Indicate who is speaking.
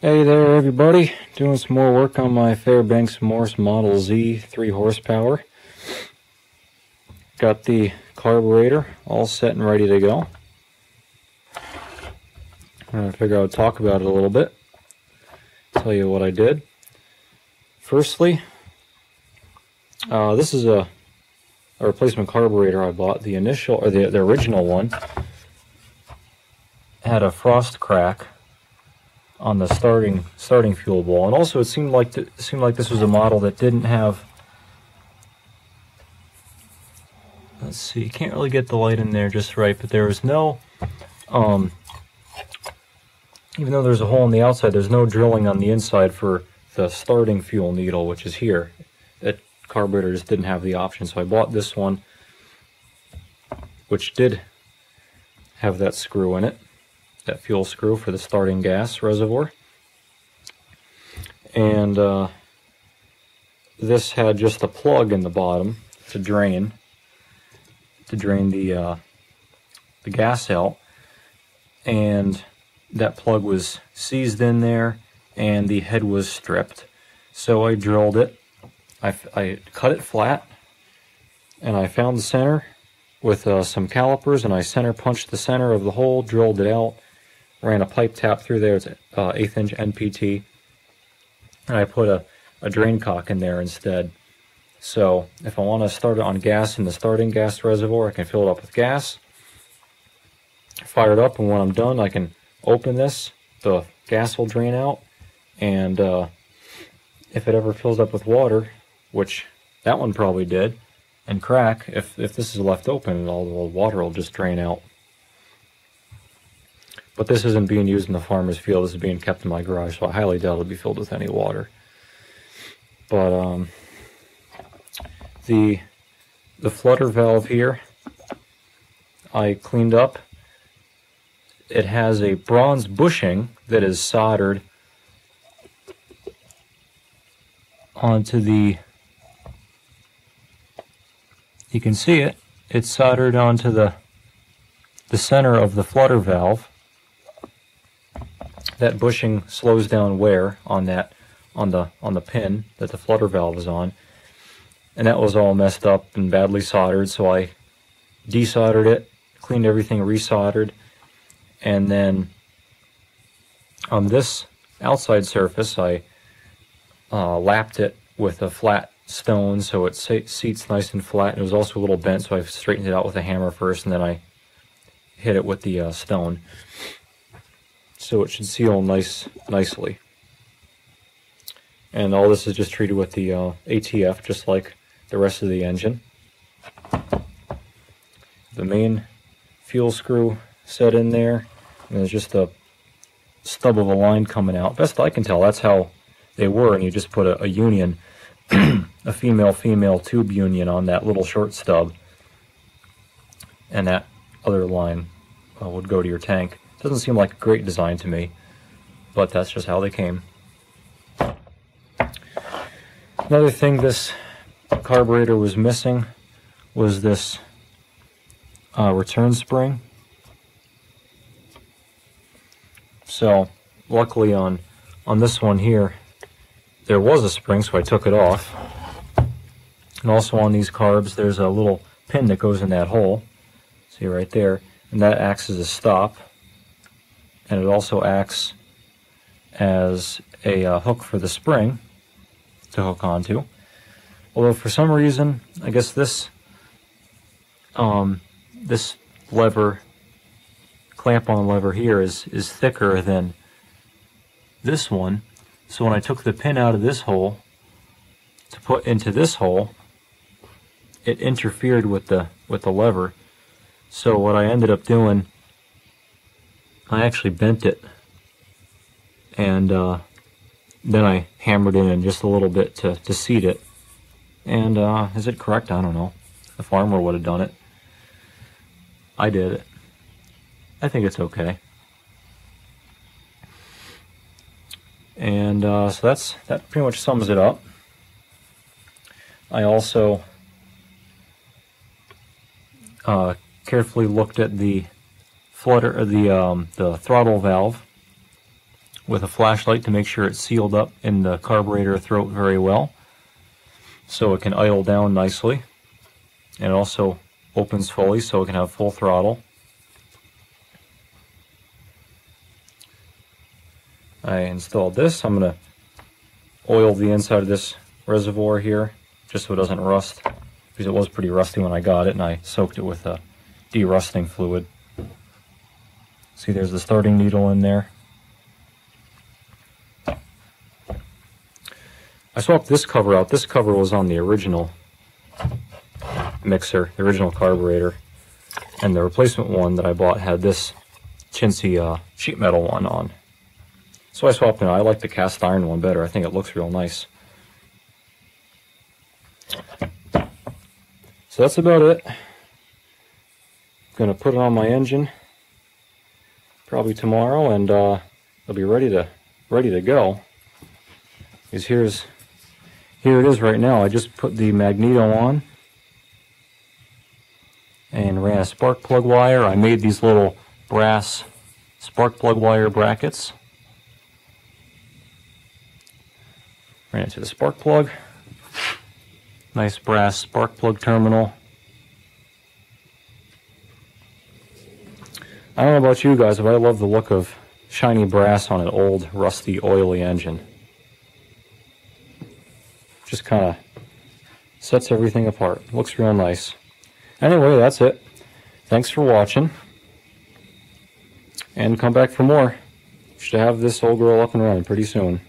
Speaker 1: Hey there everybody, doing some more work on my Fairbanks Morse Model Z 3 horsepower. Got the carburetor all set and ready to go. I figured I would talk about it a little bit, tell you what I did. Firstly, this is a replacement carburetor I bought. The initial, or the original one, had a frost crack on the starting fuel bowl, and also it seemed like this was a model that didn't have. Let's see, you can't really get the light in there just right, but there was no, even though there's a hole on the outside, there's no drilling on the inside for the starting fuel needle, which is here. That carburetor just didn't have the option, so I bought this one, which did have that screw in it, that fuel screw for the starting gas reservoir. And this had just a plug in the bottom to drain the gas out, and that plug was seized in there and the head was stripped. So I drilled it, I cut it flat, and I found the center with some calipers, and I center punched the center of the hole, drilled it out, ran a pipe tap through there. It's 1/8 inch NPT, and I put a drain cock in there instead. So if I want to start it on gas in the starting gas reservoir, I can fill it up with gas, fire it up, and when I'm done I can open this, the gas will drain out, and if it ever fills up with water, which that one probably did, and crack, if this is left open, all the water will just drain out. But this isn't being used in the farmer's field, this is being kept in my garage, so I highly doubt it'll be filled with any water. But the flutter valve here, I cleaned up. It has a bronze bushing that is soldered onto the, you can see it, it's soldered onto the center of the flutter valve. That bushing slows down wear on that, on the pin that the flutter valve is on, and that was all messed up and badly soldered, so I desoldered it, cleaned everything, resoldered, and then on this outside surface I lapped it with a flat stone so it seats nice and flat. It was also a little bent, so I straightened it out with a hammer first, and then I hit it with the stone, so it should seal nicely. And all this is just treated with the ATF, just like the rest of the engine. The main fuel screw set in there, and there's just a stub of a line coming out. Best I can tell, that's how they were, and you just put a union, a female-female tube union on that little short stub, and that other line would go to your tank. Doesn't seem like a great design to me, but that's just how they came. Another thing this carburetor was missing was this return spring. So luckily on this one here there was a spring, so I took it off. And also on these carbs there's a little pin that goes in that hole, see right there, and that acts as a stop, and it also acts as a hook for the spring to hook onto. Although for some reason, I guess this this lever, clamp-on lever here is thicker than this one, so when I took the pin out of this hole to put into this hole, it interfered with the lever. So what I ended up doing, I actually bent it, and then I hammered it in just a little bit to seat it. And is it correct? I don't know. The farmer would have done it. I did it. I think it's okay. And so that pretty much sums it up. I also carefully looked at the flutter, the throttle valve with a flashlight to make sure it's sealed up in the carburetor throat very well, so it can idle down nicely. And it also opens fully so it can have full throttle. I installed this. I'm going to oil the inside of this reservoir here just so it doesn't rust, because it was pretty rusty when I got it and I soaked it with a de-rusting fluid. See, there's the starting needle in there. I swapped this cover out. This cover was on the original mixer, the original carburetor, and the replacement one that I bought had this chintzy sheet metal one on. So I swapped it out. I like the cast iron one better. I think it looks real nice. So that's about it. I'm going to put it on my engine probably tomorrow, and it'll be ready to go. Because here it is right now. I just put the magneto on and ran a spark plug wire. I made these little brass spark plug wire brackets. Ran it to the spark plug. Nice brass spark plug terminal. I don't know about you guys, but I love the look of shiny brass on an old, rusty, oily engine. Just kind of sets everything apart. Looks real nice. Anyway, that's it. Thanks for watching. And come back for more. Should have this old girl up and running pretty soon.